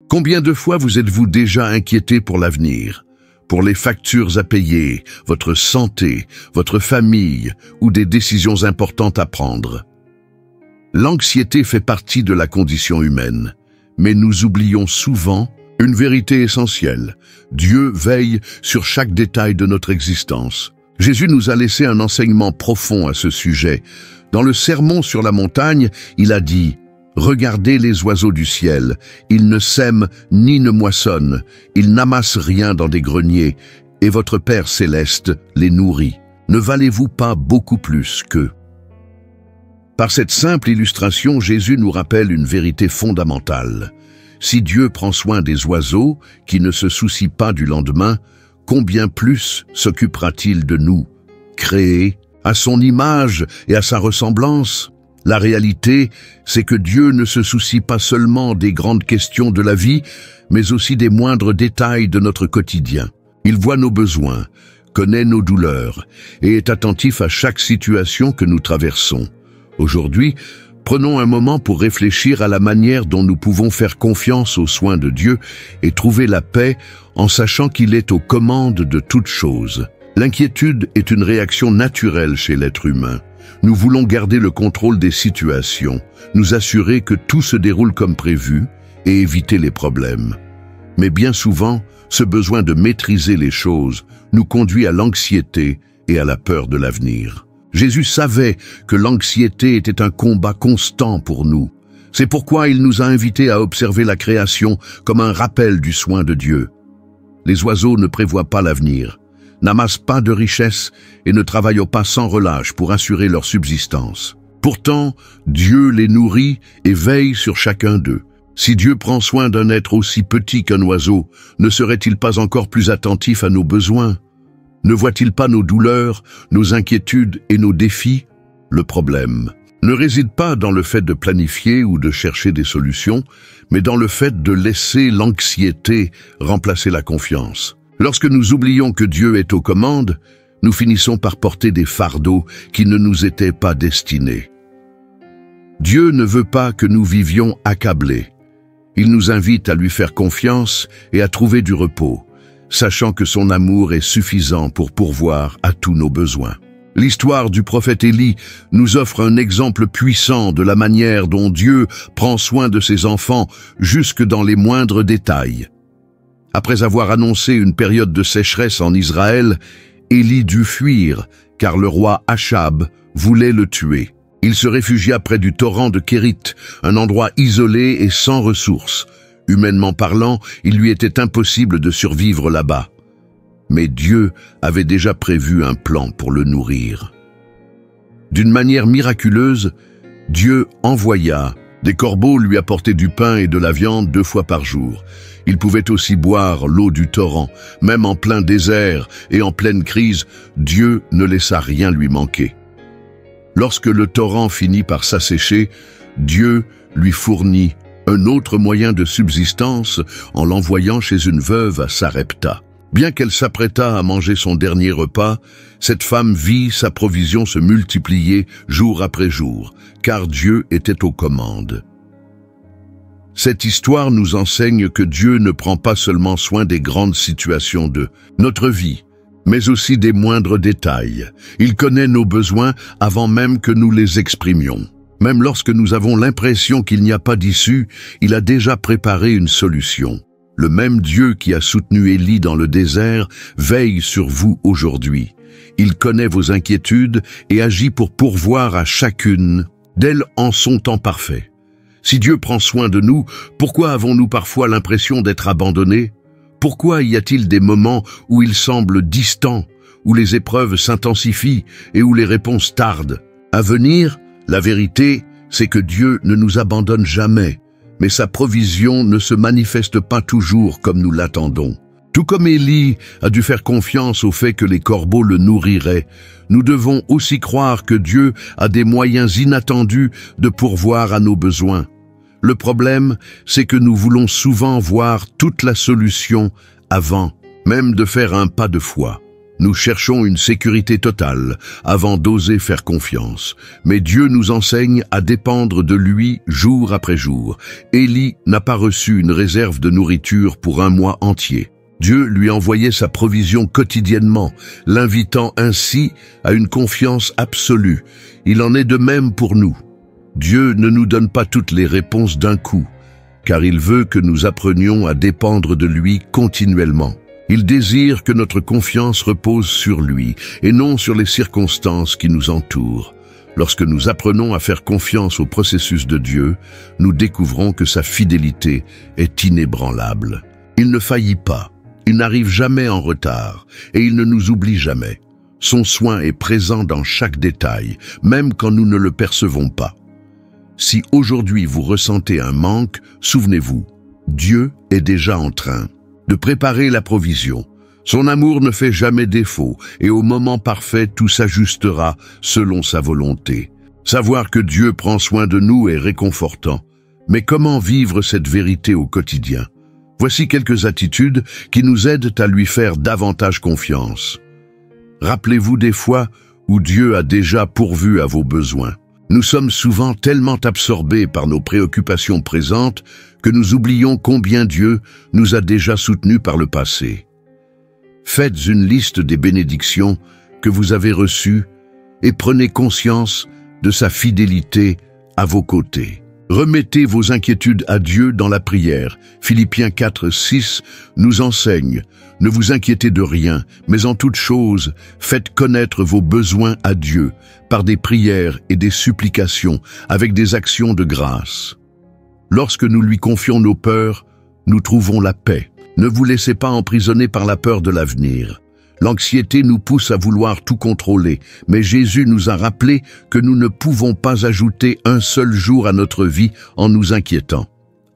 Combien de fois vous êtes-vous déjà inquiété pour l'avenir, pour les factures à payer, votre santé, votre famille ou des décisions importantes à prendre? L'anxiété fait partie de la condition humaine, mais nous oublions souvent une vérité essentielle. Dieu veille sur chaque détail de notre existence. Jésus nous a laissé un enseignement profond à ce sujet. Dans le Sermon sur la montagne, il a dit « Regardez les oiseaux du ciel, ils ne sèment ni ne moissonnent, ils n'amassent rien dans des greniers, et votre Père céleste les nourrit. Ne valez-vous pas beaucoup plus qu'eux ?» Par cette simple illustration, Jésus nous rappelle une vérité fondamentale. Si Dieu prend soin des oiseaux, qui ne se soucient pas du lendemain, combien plus s'occupera-t-il de nous, créés à son image et à sa ressemblance? La réalité, c'est que Dieu ne se soucie pas seulement des grandes questions de la vie, mais aussi des moindres détails de notre quotidien. Il voit nos besoins, connaît nos douleurs et est attentif à chaque situation que nous traversons. Aujourd'hui, prenons un moment pour réfléchir à la manière dont nous pouvons faire confiance aux soins de Dieu et trouver la paix en sachant qu'il est aux commandes de toutes choses. L'inquiétude est une réaction naturelle chez l'être humain. Nous voulons garder le contrôle des situations, nous assurer que tout se déroule comme prévu et éviter les problèmes. Mais bien souvent, ce besoin de maîtriser les choses nous conduit à l'anxiété et à la peur de l'avenir. Jésus savait que l'anxiété était un combat constant pour nous. C'est pourquoi il nous a invités à observer la création comme un rappel du soin de Dieu. Les oiseaux ne prévoient pas l'avenir, n'amassent pas de richesses et ne travaillent pas sans relâche pour assurer leur subsistance. Pourtant, Dieu les nourrit et veille sur chacun d'eux. Si Dieu prend soin d'un être aussi petit qu'un oiseau, ne serait-il pas encore plus attentif à nos besoins? Ne voit-il pas nos douleurs, nos inquiétudes et nos défis? Le problème ne réside pas dans le fait de planifier ou de chercher des solutions, mais dans le fait de laisser l'anxiété remplacer la confiance. Lorsque nous oublions que Dieu est aux commandes, nous finissons par porter des fardeaux qui ne nous étaient pas destinés. Dieu ne veut pas que nous vivions accablés. Il nous invite à lui faire confiance et à trouver du repos, sachant que son amour est suffisant pour pourvoir à tous nos besoins. L'histoire du prophète Élie nous offre un exemple puissant de la manière dont Dieu prend soin de ses enfants jusque dans les moindres détails. Après avoir annoncé une période de sécheresse en Israël, Élie dut fuir car le roi Achab voulait le tuer. Il se réfugia près du torrent de Kérit, un endroit isolé et sans ressources. Humainement parlant, il lui était impossible de survivre là-bas. Mais Dieu avait déjà prévu un plan pour le nourrir. D'une manière miraculeuse, Dieu envoya des corbeaux lui apporter du pain et de la viande 2 fois par jour. Il pouvait aussi boire l'eau du torrent. Même en plein désert et en pleine crise, Dieu ne laissa rien lui manquer. Lorsque le torrent finit par s'assécher, Dieu lui fournit un autre moyen de subsistance en l'envoyant chez une veuve à Sarepta. Bien qu'elle s'apprêtât à manger son dernier repas, cette femme vit sa provision se multiplier jour après jour, car Dieu était aux commandes. Cette histoire nous enseigne que Dieu ne prend pas seulement soin des grandes situations de notre vie, mais aussi des moindres détails. Il connaît nos besoins avant même que nous les exprimions. Même lorsque nous avons l'impression qu'il n'y a pas d'issue, il a déjà préparé une solution. Le même Dieu qui a soutenu Élie dans le désert veille sur vous aujourd'hui. Il connaît vos inquiétudes et agit pour pourvoir à chacune d'elles en son temps parfait. Si Dieu prend soin de nous, pourquoi avons-nous parfois l'impression d'être abandonnés? Pourquoi y a-t-il des moments où il semble distant, où les épreuves s'intensifient et où les réponses tardent? À venir, la vérité, c'est que Dieu ne nous abandonne jamais, mais sa provision ne se manifeste pas toujours comme nous l'attendons. Tout comme Élie a dû faire confiance au fait que les corbeaux le nourriraient, nous devons aussi croire que Dieu a des moyens inattendus de pourvoir à nos besoins. Le problème, c'est que nous voulons souvent voir toute la solution avant même de faire un pas de foi. Nous cherchons une sécurité totale avant d'oser faire confiance. Mais Dieu nous enseigne à dépendre de lui jour après jour. Élie n'a pas reçu une réserve de nourriture pour un mois entier. Dieu lui envoyait sa provision quotidiennement, l'invitant ainsi à une confiance absolue. Il en est de même pour nous. Dieu ne nous donne pas toutes les réponses d'un coup, car il veut que nous apprenions à dépendre de lui continuellement. Il désire que notre confiance repose sur lui et non sur les circonstances qui nous entourent. Lorsque nous apprenons à faire confiance au processus de Dieu, nous découvrons que sa fidélité est inébranlable. Il ne faillit pas, il n'arrive jamais en retard et il ne nous oublie jamais. Son soin est présent dans chaque détail, même quand nous ne le percevons pas. Si aujourd'hui vous ressentez un manque, souvenez-vous, Dieu est déjà en train de préparer la provision. Son amour ne fait jamais défaut et au moment parfait, tout s'ajustera selon sa volonté. Savoir que Dieu prend soin de nous est réconfortant. Mais comment vivre cette vérité au quotidien? Voici quelques attitudes qui nous aident à lui faire davantage confiance. Rappelez-vous des fois où Dieu a déjà pourvu à vos besoins. Nous sommes souvent tellement absorbés par nos préoccupations présentes que nous oublions combien Dieu nous a déjà soutenus par le passé. Faites une liste des bénédictions que vous avez reçues et prenez conscience de sa fidélité à vos côtés. Remettez vos inquiétudes à Dieu dans la prière. Philippiens 4, 6 nous enseigne « Ne vous inquiétez de rien, mais en toute chose, faites connaître vos besoins à Dieu par des prières et des supplications, avec des actions de grâce. » Lorsque nous lui confions nos peurs, nous trouvons la paix. Ne vous laissez pas emprisonner par la peur de l'avenir. L'anxiété nous pousse à vouloir tout contrôler, mais Jésus nous a rappelé que nous ne pouvons pas ajouter un seul jour à notre vie en nous inquiétant.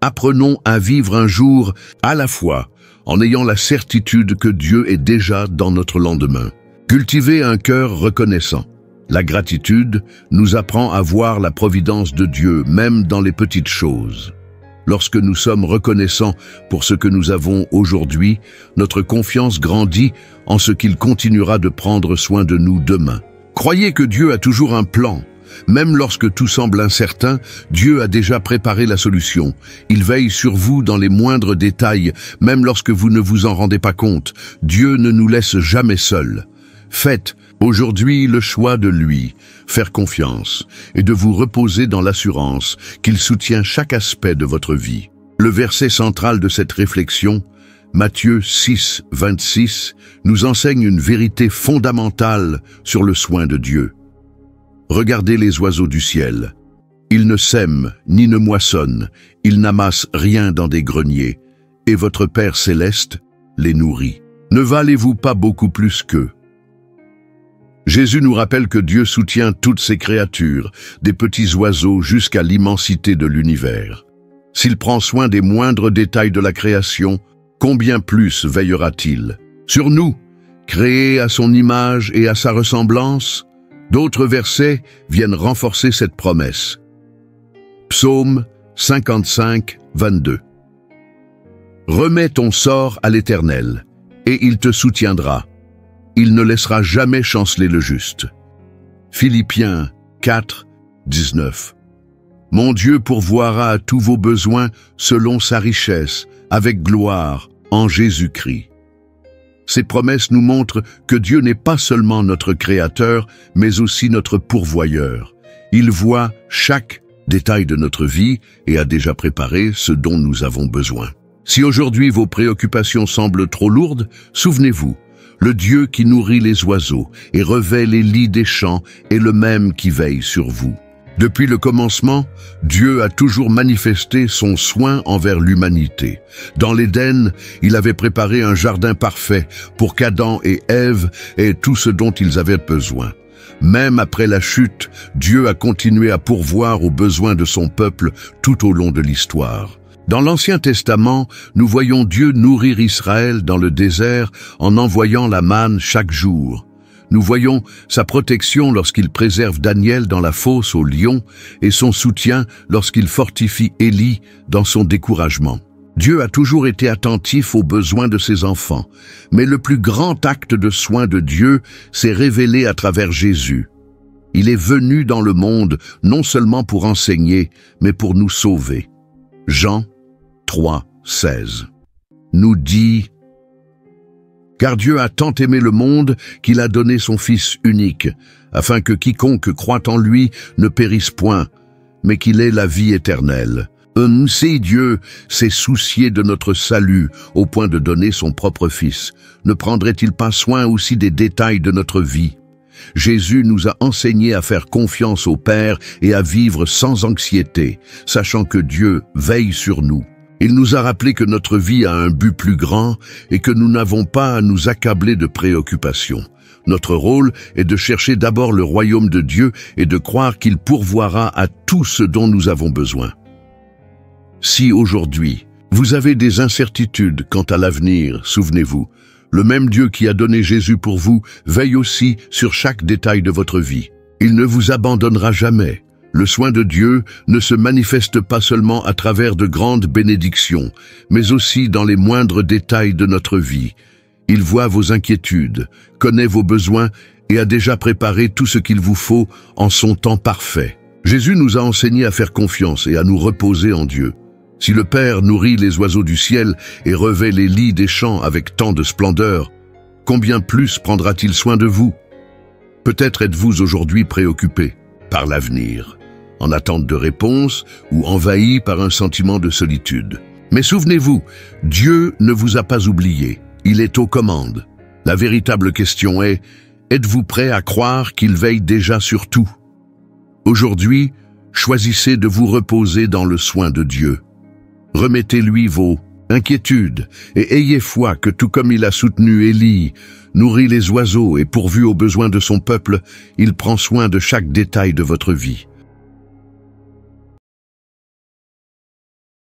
Apprenons à vivre un jour à la fois, en ayant la certitude que Dieu est déjà dans notre lendemain. Cultivez un cœur reconnaissant. La gratitude nous apprend à voir la providence de Dieu, même dans les petites choses. Lorsque nous sommes reconnaissants pour ce que nous avons aujourd'hui, notre confiance grandit en ce qu'il continuera de prendre soin de nous demain. Croyez que Dieu a toujours un plan. Même lorsque tout semble incertain, Dieu a déjà préparé la solution. Il veille sur vous dans les moindres détails, même lorsque vous ne vous en rendez pas compte. Dieu ne nous laisse jamais seuls. Faites aujourd'hui le choix de lui, faire confiance et de vous reposer dans l'assurance qu'il soutient chaque aspect de votre vie. Le verset central de cette réflexion, Matthieu 6, 26, nous enseigne une vérité fondamentale sur le soin de Dieu. Regardez les oiseaux du ciel. Ils ne sèment ni ne moissonnent, ils n'amassent rien dans des greniers, et votre Père céleste les nourrit. Ne valez-vous pas beaucoup plus qu'eux? Jésus nous rappelle que Dieu soutient toutes ses créatures, des petits oiseaux jusqu'à l'immensité de l'univers. S'il prend soin des moindres détails de la création, combien plus veillera-t-il sur nous, créés à son image et à sa ressemblance? D'autres versets viennent renforcer cette promesse. Psaume 55, 22. Remets ton sort à l'Éternel, et il te soutiendra. Il ne laissera jamais chanceler le juste. Philippiens 4, 19. Mon Dieu pourvoira à tous vos besoins selon sa richesse, avec gloire, en Jésus-Christ. Ces promesses nous montrent que Dieu n'est pas seulement notre Créateur, mais aussi notre pourvoyeur. Il voit chaque détail de notre vie et a déjà préparé ce dont nous avons besoin. Si aujourd'hui vos préoccupations semblent trop lourdes, souvenez-vous, le Dieu qui nourrit les oiseaux et revêt les lits des champs est le même qui veille sur vous. Depuis le commencement, Dieu a toujours manifesté son soin envers l'humanité. Dans l'Éden, il avait préparé un jardin parfait pour qu'Adam et Ève aient tout ce dont ils avaient besoin. Même après la chute, Dieu a continué à pourvoir aux besoins de son peuple tout au long de l'histoire. Dans l'Ancien Testament, nous voyons Dieu nourrir Israël dans le désert en envoyant la manne chaque jour. Nous voyons sa protection lorsqu'il préserve Daniel dans la fosse aux lions et son soutien lorsqu'il fortifie Élie dans son découragement. Dieu a toujours été attentif aux besoins de ses enfants, mais le plus grand acte de soin de Dieu s'est révélé à travers Jésus. Il est venu dans le monde non seulement pour enseigner, mais pour nous sauver. Jean 3, 16 nous dit « Car Dieu a tant aimé le monde qu'il a donné son Fils unique, afin que quiconque croit en lui ne périsse point, mais qu'il ait la vie éternelle. » Si Dieu s'est soucié de notre salut au point de donner son propre Fils, ne prendrait-il pas soin aussi des détails de notre vie? Jésus nous a enseigné à faire confiance au Père et à vivre sans anxiété, sachant que Dieu veille sur nous. Il nous a rappelé que notre vie a un but plus grand et que nous n'avons pas à nous accabler de préoccupations. Notre rôle est de chercher d'abord le royaume de Dieu et de croire qu'il pourvoira à tout ce dont nous avons besoin. Si aujourd'hui, vous avez des incertitudes quant à l'avenir, souvenez-vous, le même Dieu qui a donné Jésus pour vous veille aussi sur chaque détail de votre vie. Il ne vous abandonnera jamais. Le soin de Dieu ne se manifeste pas seulement à travers de grandes bénédictions, mais aussi dans les moindres détails de notre vie. Il voit vos inquiétudes, connaît vos besoins et a déjà préparé tout ce qu'il vous faut en son temps parfait. Jésus nous a enseigné à faire confiance et à nous reposer en Dieu. Si le Père nourrit les oiseaux du ciel et revêt les lits des champs avec tant de splendeur, combien plus prendra-t-il soin de vous? Peut-être êtes-vous aujourd'hui préoccupé par l'avenir, en attente de réponse ou envahi par un sentiment de solitude. Mais souvenez-vous, Dieu ne vous a pas oublié, il est aux commandes. La véritable question est, êtes-vous prêt à croire qu'il veille déjà sur tout? Aujourd'hui, choisissez de vous reposer dans le soin de Dieu. Remettez-lui vos inquiétudes et ayez foi que tout comme il a soutenu Élie, nourri les oiseaux et pourvu aux besoins de son peuple, il prend soin de chaque détail de votre vie.